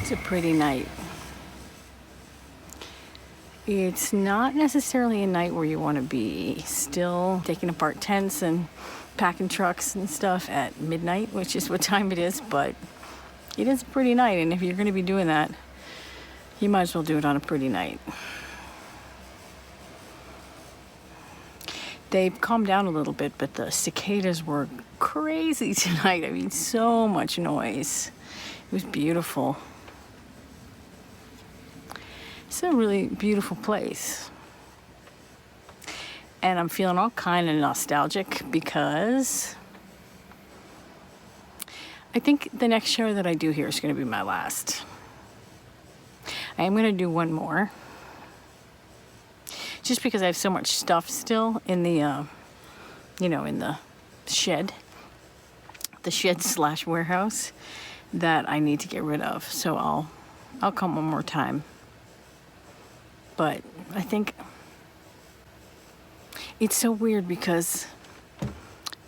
It's a pretty night. It's not necessarily a night where you want to be still taking apart tents and packing trucks and stuff at midnight, which is what time it is, but it is a pretty night, and if you're going to be doing that, you might as well do it on a pretty night. They've calmed down a little bit, but the cicadas were crazy tonight. I mean, so much noise. It was beautiful. It's a really beautiful place. And I'm feeling all kind of nostalgic because I think the next show that I do here is going to be my last. I am going to do one more. Just because I have so much stuff still in the, in the shed. The shed/warehouse that I need to get rid of. So I'll come one more time. But I think it's so weird because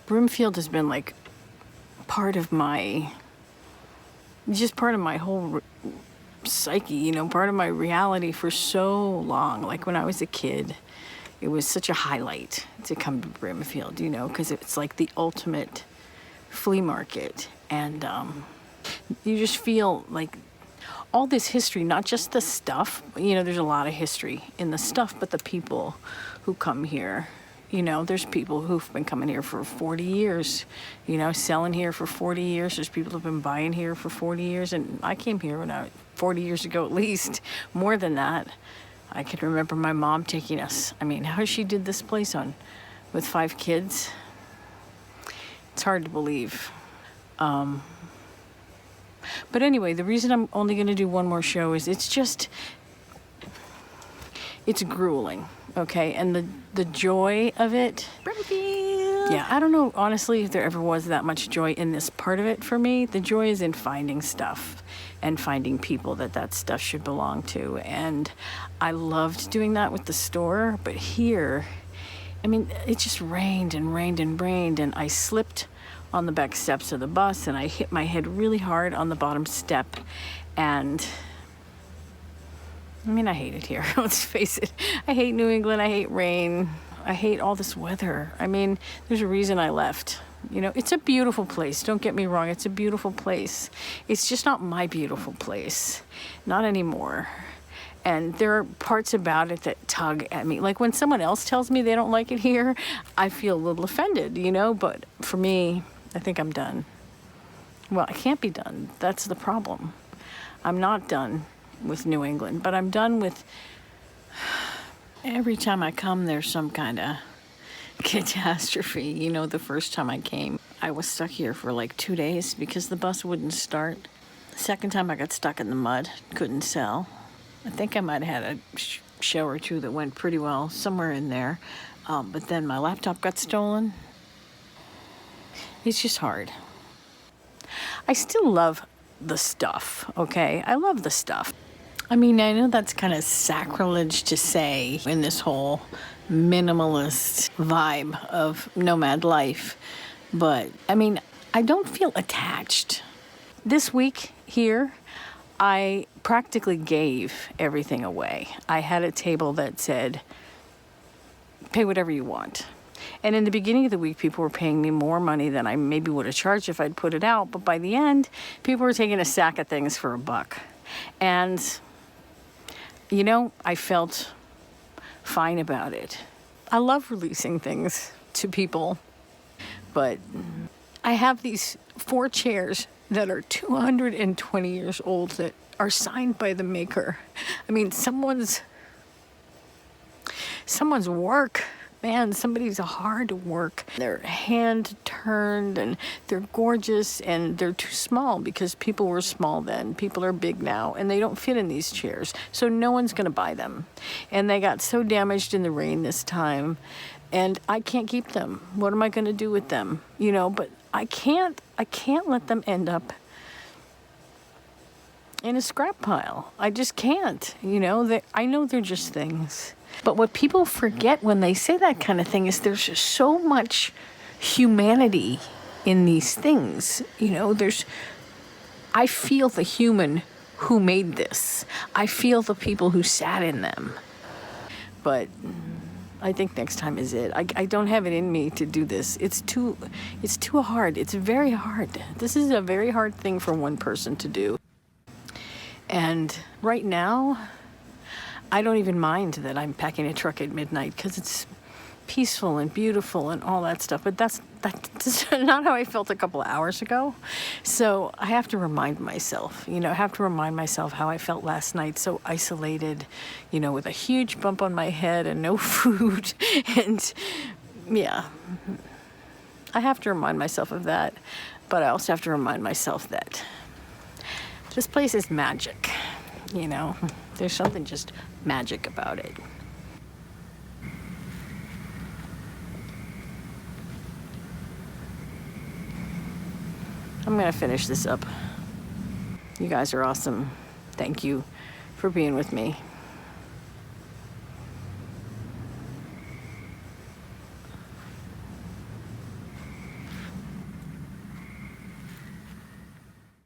Brimfield has been like part of my whole psyche, part of my reality for so long. Like when I was a kid, it was such a highlight to come to Brimfield, because it's like the ultimate flea market. And you just feel like all this history, not just the stuff, there's a lot of history in the stuff, but the people who come here, there's people who've been coming here for 40 years, selling here for 40 years. There's people who've been buying here for 40 years. And I came here when 40 years ago, at least, more than that. I can remember my mom taking us. I mean, how she did this place with 5 kids. It's hard to believe. But anyway, the reason I'm only going to do one more show is it's grueling, okay? And the joy of it... Brimfield! Yeah, I don't know, honestly, if there ever was that much joy in this part of it for me. The joy is in finding stuff and finding people that stuff should belong to. And I loved doing that with the store, but here, I mean, it just rained and rained and rained, and I slipped on the back steps of the bus, and I hit my head really hard on the bottom step. And I mean, I hate it here. Let's face it. I hate New England. I hate rain. I hate all this weather. I mean, there's a reason I left. It's a beautiful place. Don't get me wrong. It's a beautiful place. It's just not my beautiful place. Not anymore. And there are parts about it that tug at me. Like when someone else tells me they don't like it here, I feel a little offended, But for me, I think I'm done. Well, I can't be done. That's the problem. I'm not done with New England, but I'm done with... Every time I come, there's some kind of catastrophe. The first time I came, I was stuck here for like 2 days because the bus wouldn't start. The second time I got stuck in the mud, couldn't sell. I think I might have had a show or two that went pretty well somewhere in there. But then my laptop got stolen. It's just hard. I still love the stuff, okay? I love the stuff. I mean, I know that's kind of sacrilege to say in this whole minimalist vibe of nomad life. But, I mean, I don't feel attached. This week here, I practically gave everything away. I had a table that said, pay whatever you want. And in the beginning of the week, people were paying me more money than I maybe would have charged if I'd put it out. But by the end, people were taking a sack of things for $1. And, I felt fine about it. I love releasing things to people. But I have these 4 chairs that are 220 years old that are signed by the maker. I mean, someone's work. Man, somebody's hard work. They're hand turned and they're gorgeous, and they're too small because people were small then. People are big now and they don't fit in these chairs. So no one's going to buy them. And they got so damaged in the rain this time, and I can't keep them. What am I going to do with them? But I can't let them end up in a scrap pile. I just can't. I know they're just things. But what people forget when they say that kind of thing is there's just so much humanity in these things. I feel the human who made this. I feel the people who sat in them. But I think next time is it. I don't have it in me to do this. It's too hard. It's very hard. This is a very hard thing for one person to do. And right now, I don't even mind that I'm packing a truck at midnight because it's peaceful and beautiful and all that stuff. But that's not how I felt a couple of hours ago. So I have to remind myself, I have to remind myself how I felt last night, so isolated, with a huge bump on my head and no food. And yeah, I have to remind myself of that. But I also have to remind myself that this place is magic, There's something just magic about it. I'm going to finish this up. You guys are awesome. Thank you for being with me.